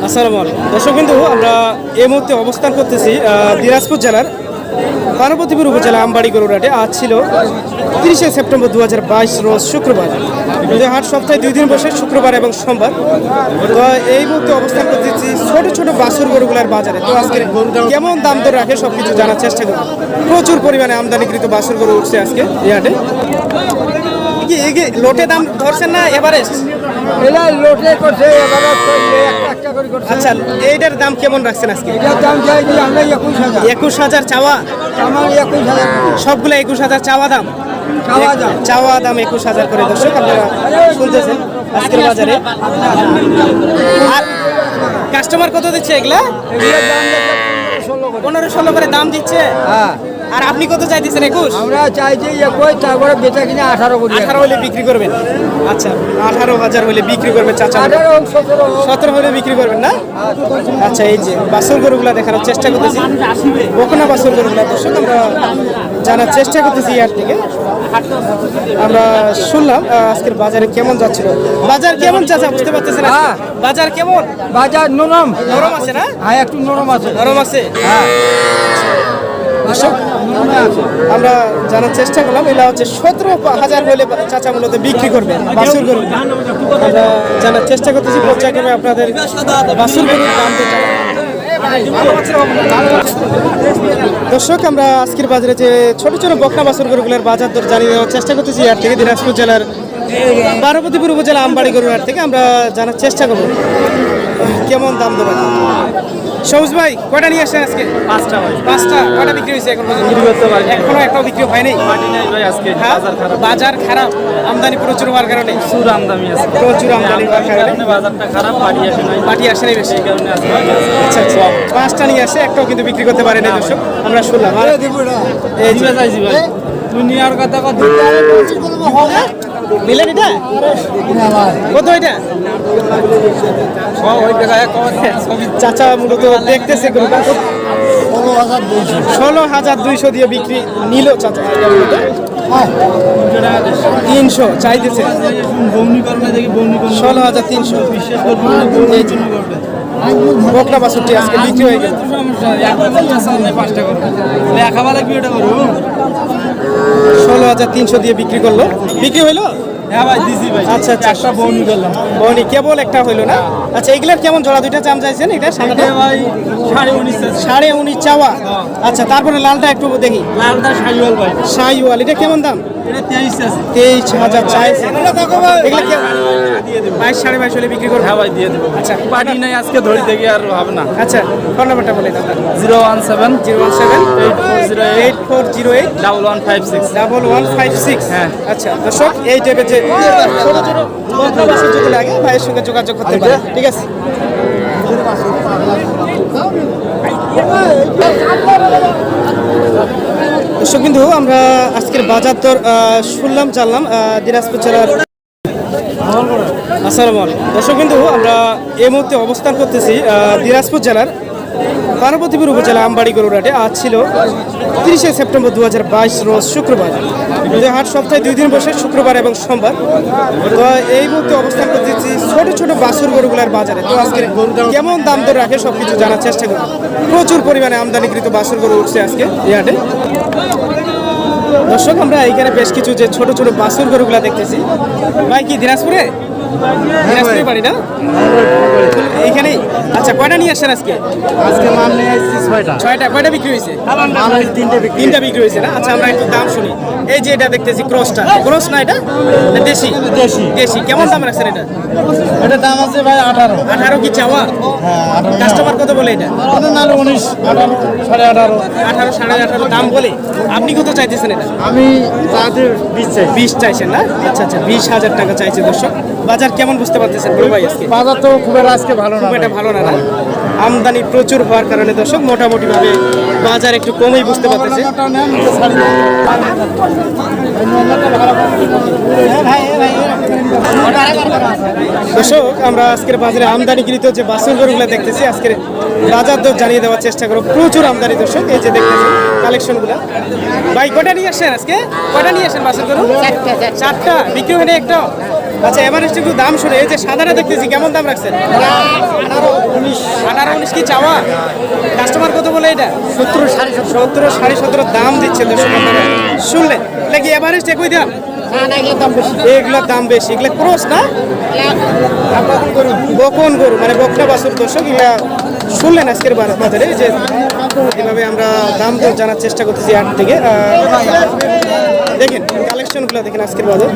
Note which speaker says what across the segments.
Speaker 1: আসসালামু আলাইকুম দর্শক বিন্দু, আমরা এই মুহূর্তে অবস্থান করতেছি দিনাজপুর জেলার পার্বতীপুর উপজেলা আমবাড়ি গরুরহাটে। আজ ছিল 30শে সেপ্টেম্বর 2022 রোজ শুক্রবার। হাট সপ্তাহে 2 দিন বসে, শুক্রবার এবং সোমবার। তো এই মুহূর্তে অবস্থান করতেছি ছোট ছোট বাছুর গরুগুলার বাজারে। তো আজকে কেমন দাম দর রাখে সবকিছু জানার চেষ্টা করব। প্রচুর পরিমাণে আমদানিকৃত বাছুর গরু উঠছে আজকে এই হাটে। কি লোটে দাম ধরছেন না এভারেস্ট?
Speaker 2: লোটে করছে
Speaker 1: আচ্ছা, এইটার দাম কেমন রাখছেন আজকে?
Speaker 2: এটার দাম চাইছি আমরা
Speaker 1: 21,000 চাওয়া।
Speaker 2: আমার 21,000
Speaker 1: সবগুলো 21,000 চাওয়া দাম। চাওয়া দাম 21,000 করে। দর্শক আপনারা শুনতেছেন আজকের বাজারে। আর কাস্টমার কত দিচ্ছে এগুলা? 15-16 করে দাম দিচ্ছে।
Speaker 2: হ্যাঁ,
Speaker 1: আর আপনি কত চাইতেছেন? 21?
Speaker 2: আমরা চাইছি 21, তারপরে বেচা কিনে 18 করি।
Speaker 1: 18 হলে বিক্রি করবেন? আচ্ছা, 18,000 হলে বিক্রি করবেন চাচা। 17 হলে বিক্রি করবেন না? আচ্ছা, এই যে বাছুর গরুগুলা দেখানোর চেষ্টা করতেছি, বকনা বাছুর গরুগুলা দর্শক আমরা জানার চেষ্টা করতেছি। ইয়ার থেকে আমরা শুনলাম আজকের বাজারে কেমন যাচ্ছিল। বাজার কেমন চাচা বুঝতে পারতেছেন? বাজার কেমন?
Speaker 2: বাজার নরম
Speaker 1: নরম আছে না?
Speaker 2: হ্যাঁ, একটু নরম আছে।
Speaker 1: নরম আছে।
Speaker 2: হ্যাঁ,
Speaker 1: দর্শক আমরা জানার চেষ্টা করলাম, এটা হচ্ছে 17,000 হলে চাচা মূলত বিক্রি করবে বাছুর গরু। আমরা জানার চেষ্টা করতেছি পর্যায়ক্রমে আপনাদের বাছুর গরুর দাম। দর্শক আমরা আজকের বাজারে যে ছোট ছোট বকনা বাছুর গরুগুলোর বাজার দর জানিয়ে দেওয়ার চেষ্টা করতেছি। ইয়ার থেকে দিনাজপুর জেলার পার্বতীপুর উপজেলা আমবাড়ি গরুর থেকে আমরা জানার চেষ্টা করব কেমন দাম দর। সবুজ ভাই কয়টা নিয়ে আসছেন আজকে?
Speaker 3: 5টা ভাই।
Speaker 1: 5টা? কয়টা বিক্রি হয়েছে এখন পর্যন্ত?
Speaker 3: বিক্রি করতে পারি
Speaker 1: এখনো একটাও বিক্রি হয়নি।
Speaker 3: ভাই আজকে বাজার খারাপ।
Speaker 1: বাজার খারাপ, আমদানি প্রচুর হওয়ার কারণে।
Speaker 3: প্রচুর আমদানি আছে,
Speaker 1: প্রচুর আমদানি হওয়ার কারণে
Speaker 3: বাজারটা খারাপ। পাটি আসে নাই,
Speaker 1: পাটি আসে নাই বেশি।
Speaker 3: এই কারণে আজকে
Speaker 1: আচ্ছা আচ্ছা, 5টা নিয়ে আসে, একটাও কিন্তু বিক্রি করতে পারে না দর্শক আমরা শুনলাম। আর এই যে
Speaker 3: চাইছি ভাই, তুই নেওয়ার কথা কত
Speaker 1: নিলেন এটা কত? এটা
Speaker 3: ওই জায়গায়
Speaker 1: চাচা মূলত দেখতেছে 16,200 দিয়ে বিক্রি নিল চাচা। 300 চাইতেছে। 16,300 বকনা বাছুরটি আজকে বিক্রি হয়ে গেল। 16,300 দিয়ে বিক্রি করলো। বিক্রি হইলো?
Speaker 3: হ্যাঁ ভাই দিছি ভাই।
Speaker 1: আচ্ছা আচ্ছা,
Speaker 3: একটা বউনি করলাম।
Speaker 1: বউনি কেবল একটা হইলো না? আচ্ছা, এগুলার কেমন জোড়া? দুইটা দাম চাইছেন? এটা সাদাটা
Speaker 3: ভাই 19.5
Speaker 1: 19.5 চাওয়া। আচ্ছা, তারপরে লালটা একটু দেখি।
Speaker 3: লালটা শাহিওয়াল ভাই।
Speaker 1: শাহিওয়াল, এটা কেমন দাম?
Speaker 3: এটা 23 আছে।
Speaker 1: 23,000 চাইছে। এগুলা
Speaker 3: দিয়ে দেব
Speaker 1: 22-22.5 হলে বিক্রি করবে?
Speaker 3: হ্যাঁ ভাই দিয়ে দেবো।
Speaker 1: আচ্ছা,
Speaker 3: পাটি নাই আজকে, ধরি থেকে আর হবে না।
Speaker 1: আচ্ছা, ফোন নাম্বারটা বলে দাও।
Speaker 3: 017
Speaker 1: 017 8408
Speaker 3: 1156।
Speaker 1: 1156।
Speaker 3: হ্যাঁ।
Speaker 1: আচ্ছা দর্শক, এই টাইপের যে ছোট ছোট বকনা বাছুর যদি লাগে ভাইয়ের সঙ্গে যোগাযোগ করতে পারে। ঠিক আছে। দর্শক বিন্দু, আমরা আজকের বাজার দর শুনলাম, জানলাম দিনাজপুর জেলার। আসসালামু আলাইকুম দর্শক বিন্দু, আমরা এই মুহূর্তে অবস্থান করতেছি দিনাজপুর জেলার পার্বতীপুর উপজেলা আমবাড়ি গরুরহাটে। আজ ছিল 30শে সেপ্টেম্বর 2022 রোজ শুক্রবার। হাট সপ্তাহে 2 দিন বসে, শুক্রবার এবং সোমবার। তো এই মুহূর্তে অবস্থান করতেছি ছোট ছোট বাছুর গরুগুলার বাজারে। তো আজকে কেমন দাম দর রাখে সবকিছু জানার চেষ্টা করব। প্রচুর পরিমাণে আমদানিকৃত বাছুর গরু উঠছে আজকে এই হাটে। দর্শক আমরা এইখানে বেশ কিছু যে ছোট ছোট বাছুর গরুগুলা দেখতেছি। ভাই কি দিনাজপুরে? দিনাজপুরে বাড়ি না এইখানেই? আচ্ছা, কয়টা নিয়ে আসছেন আজকে?
Speaker 3: আজকে মাল নিয়ে আসছি 6টা।
Speaker 1: 6টা? কয়টা বিক্রি হয়েছে? 3টা বিক্রি হয়েছে না? আচ্ছা, আমরা একটু দাম শুনি। এই যে এটা দেখতেছি ক্রসটা, ক্রস না এটা? দেশি? দেশি। কেমন দাম রাখছেন এটা?
Speaker 3: এটা দাম আছে ভাই 18।
Speaker 1: 18 কি চাওয়া? কাস্টমার কত বলে এটা?
Speaker 3: 19, 18, 18.5।
Speaker 1: 18, 18.5 দাম বলে। আপনি কত চাইতেছেন এটা?
Speaker 3: আমি তাদের 20 চাই।
Speaker 1: 20 চাইছেন না? আচ্ছা আচ্ছা, 20,000 টাকা চাইছে দর্শক। বাজার কেমন বুঝতে পারতেছেন বড় ভাই আজকে?
Speaker 3: বাজার তো খুব আজকে ভালো না।
Speaker 1: খুব একটা ভালো না? আমদানি প্রচুর হওয়ার কারণে দর্শক মোটামুটি ভাবে বাজার একটু কমই বুঝতে পারতেছে। দর্শক আমরা আজকের বাজারে আমদানিকৃত যে বাছুর গরুগুলো দেখতেছি, আজকের বাজার দর জানিয়ে দেওয়ার চেষ্টা করব। প্রচুর আমদানি দর্শক, এই যে দেখতেছি কালেকশনগুলো। ভাই কয়টা নিয়ে আসেন আজকে? কয়টা নিয়ে আসেন বাছুর গরু? 4টা। বিক্রি হয়নি একটাও? আচ্ছা এভারেস্ট একটু দাম শুনে এই যে সাদাটা দেখতেছি কেমন দাম রাখছেন? 18-19 কি চাওয়া? কাস্টমার কত বলে এটা? 17 দাম দিচ্ছে দর্শক আপনারা শুনলেন। এটা কি এভারেস্ট একই দাম? এগুলোর দাম বেশি, এগুলো ক্রস না বকন গরু মানে বকনা বাছুর দর্শক। এগুলা শুনলেন আজকের বাজারে যে এভাবে আমরা দাম দর জানার চেষ্টা করতেছি হাট থেকে। দেখেন কালেকশনগুলো দেখেন আজকের বাজার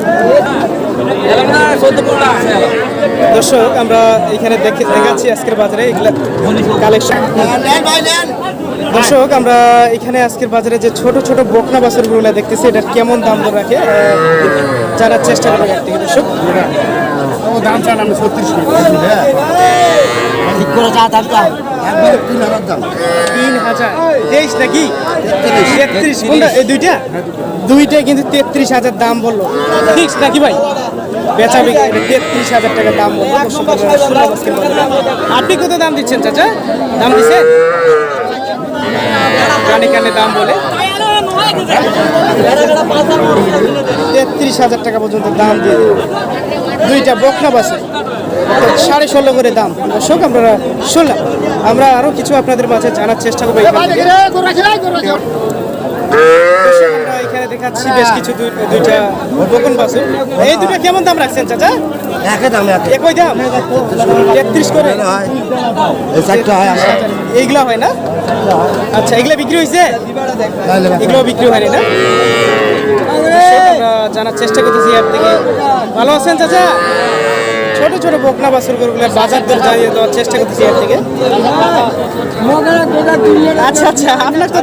Speaker 1: দর্শক। আমরা এখানে দেখাচ্ছি আজকের বাজারে এগুলা কালেকশন দর্শক। আমরা এখানে আজকের বাজারে যে ছোট ছোট বকনা বাছুরগুলো দেখতেছি এটার কেমন দাম দর রাখে জানার চেষ্টা করি হাট থেকে দর্শক।
Speaker 3: দাম চান আমি 36 ঠিক করে যা দামটা একবারে 3000 দাম
Speaker 1: 3000 23 নাকি 33 কোনটা এই দুইটাই কিন্তু 33,000 দাম বললো ফিক্স নাকি ভাই? বেচা বিক্রি 33,000 টাকা দাম বললো দর্শক। আপনি কত দাম দিচ্ছেন চাচা? দাম দিচ্ছেন কানে কানে দাম বলে 33,000 টাকা পর্যন্ত দাম দিয়ে দুইটা বকনা বাছুর 16.5 করে দাম দর্শক। আমরা শুনলাম, আমরা আরো কিছু আপনাদের মাঝে জানার চেষ্টা করবো। আমরা এখানে দেখাচ্ছি বেশ কিছু দুইটা বকন বাছুর। এই দুটো কেমন দাম রাখছেন চাচা? একই দাম 33 করে এইগুলা হয় না? আচ্ছা এগুলা বিক্রি হয়েছে? এগুলো বিক্রি হয়নি না? আমরা জানার চেষ্টা করতেছি এর থেকে। ভালো আছেন চাচা? ছোট ছোট বকনা বাছুর গরুগুলো বাজার দর জানিয়ে দেওয়ার চেষ্টা করতেছি এর থেকে। আচ্ছা আচ্ছা আপনার তো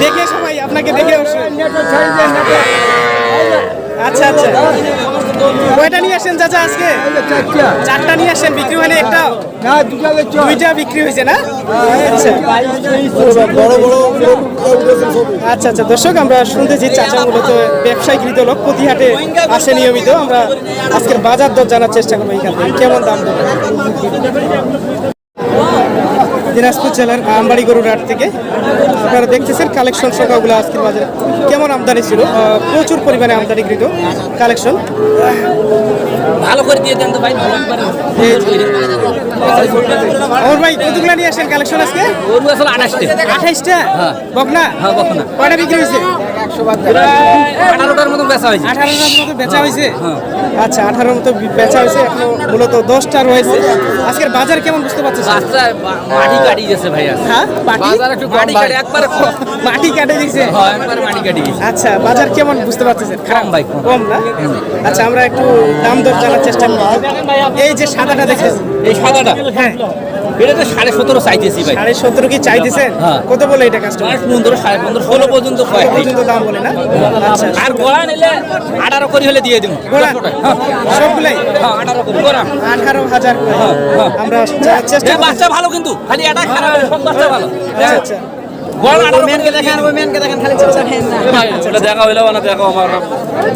Speaker 1: দেখে সবাই আপনাকে দেখে আচ্ছা আচ্ছা কয়টা নিয়ে আসেন চাচা আজকে? 4টা নিয়ে আসেন, বিক্রি হয়নি একটাও? দুইটা বিক্রি হয়েছে না? আচ্ছা আচ্ছা আচ্ছা দর্শক আমরা শুনতেছি চাচা মূলত ব্যবসায়ীকৃত লোক, প্রতি হাটে আসে নিয়মিত। আমরা আজকের বাজার দর জানার চেষ্টা করবো এখান থেকে কেমন দাম দেবে। দিনাজপুর জেলার আমবাড়ি গরুর হাট থেকে আপনারা দেখতেছেন কালেকশন সংখ্যাগুলো আজকের বাজারে কেমন আমদানি ছিল। প্রচুর পরিমাণে আমদানিকৃত কালেকশন।
Speaker 4: ভালো করে দিয়ে দেন তো ভাই।
Speaker 1: আমার ভাই কতগুলো নিয়ে আসেন কালেকশন আজকে?
Speaker 4: ওর আসলে
Speaker 1: 28টা বকনা?
Speaker 4: হ্যাঁ বকনা।
Speaker 1: কয়টা বিক্রি হয়েছে?
Speaker 4: 18টার মতো বেচা হয়েছে।
Speaker 1: 18টার মতো বেচা হয়েছে? আচ্ছা 18 মতো বেচা হয়েছে, এখনো মূলত 10টা রয়েছে। আজকের বাজার কেমন বুঝতে পারছেন?
Speaker 4: বাচ্চা মাটি কাটি গেছে ভাই।
Speaker 1: হ্যাঁ
Speaker 4: বাজার একটু মাটি কাটে একবারে
Speaker 1: মাটি কাটে দিয়েছে।
Speaker 4: হ্যাঁ একবারে মাটি কাটি গেছে।
Speaker 1: আচ্ছা বাজার কেমন বুঝতে পারতেছেন?
Speaker 4: কম ভাই
Speaker 1: কম না? আচ্ছা আমরা একটু দাম দর জানার চেষ্টা করি। এই যে সাদাটা দেখতেছি
Speaker 4: এই সাদাটা
Speaker 1: হ্যাঁ
Speaker 4: এটা তো 17.5 চাইতেছি ভাই।
Speaker 1: 17.5 কি চাইতেছেন?
Speaker 4: হ্যাঁ।
Speaker 1: কত বলে এটা কাস্টমার?
Speaker 4: 15, 15.5, 16 পর্যন্ত কয়
Speaker 1: পর্যন্ত দাম বলে না? আচ্ছা
Speaker 4: আর গোড়া নিলে 18 করে হলে দিয়ে দিব।
Speaker 1: গোড়া সবগুলাই
Speaker 4: হ্যাঁ 18 করে গোড়া
Speaker 1: 18,000 করে। আমরা চেষ্টা
Speaker 4: এই বাচ্চা ভালো কিন্তু খালি এটা খারাপ সব বাচ্চা ভালো।
Speaker 1: আচ্ছা আচ্ছা
Speaker 4: গোড়া 18 মেনকে দেখেন ওই মেনকে দেখেন খালি চাচা খায় না। ওটা দেখা হইলো না দেখা আমার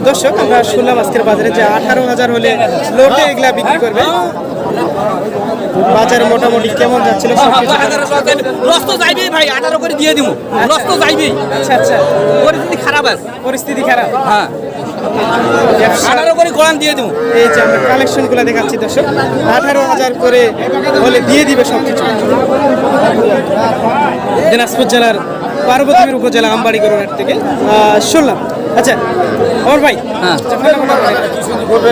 Speaker 1: দর্শক আমরা শুনলাম আজকের বাজারে যে 18,000 হলে লোটে এগুলা বিক্রি করবে। বাজার মোটামুটি কেমন যাচ্ছিল সবকিছু?
Speaker 4: লস তো যাইবেই ভাই 18 করে দিয়ে দিব। লস তো যাইবেই।
Speaker 1: আচ্ছা আচ্ছা
Speaker 4: পরিস্থিতি খারাপ আছে।
Speaker 1: পরিস্থিতি খারাপ।
Speaker 4: হ্যাঁ 18 করে গোড়ান দিয়ে দিব।
Speaker 1: এই যে আমরা কালেকশনগুলো দেখাচ্ছি দর্শক 18,000 করে হলে দিয়ে দিবে সবকিছু। দিনাজপুর জেলার পার্বতীপুর উপজেলা আমবাড়ি গরুর হাট থেকে শুনলাম। আচ্ছা ওর ভাই
Speaker 4: হ্যাঁ।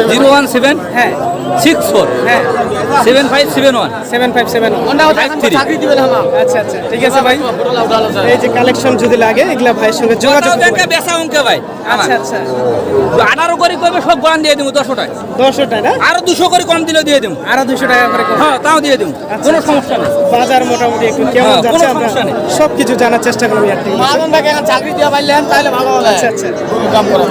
Speaker 4: 017
Speaker 1: হ্যাঁ
Speaker 4: 64
Speaker 1: হ্যাঁ
Speaker 4: 7571
Speaker 1: 7571 আচ্ছা আচ্ছা ঠিক আছে ভাই। এই যে কালেকশন যদি লাগে এগুলা ভাইয়ের সঙ্গে যোগাযোগ করবেন।
Speaker 4: বেচা অঙ্কে ভাই।
Speaker 1: আচ্ছা আচ্ছা
Speaker 4: 18 করে করবে সব গোড়ান দিয়ে দিব 100 টাকা।
Speaker 1: 100 টাকা
Speaker 4: আরো 200 করে কম দিলেও দিয়ে দিব।
Speaker 1: আরো 200 টাকা করে কম।
Speaker 4: হ্যাঁ তাও দিয়ে দিব। কোনো সমস্যা নেই।
Speaker 1: বাজার মোটামুটি একটু কেমন
Speaker 4: হ্যাঁ,
Speaker 1: যাচ্ছে
Speaker 4: কোনো
Speaker 1: আমরা
Speaker 4: সমস্যা নেই।
Speaker 1: সবকিছু জানার চেষ্টা করবো আর কি।
Speaker 2: চাকরি দিয়ে পাইলেন তাহলে ভালো হবে।
Speaker 1: আচ্ছা আচ্ছা
Speaker 2: কাম করা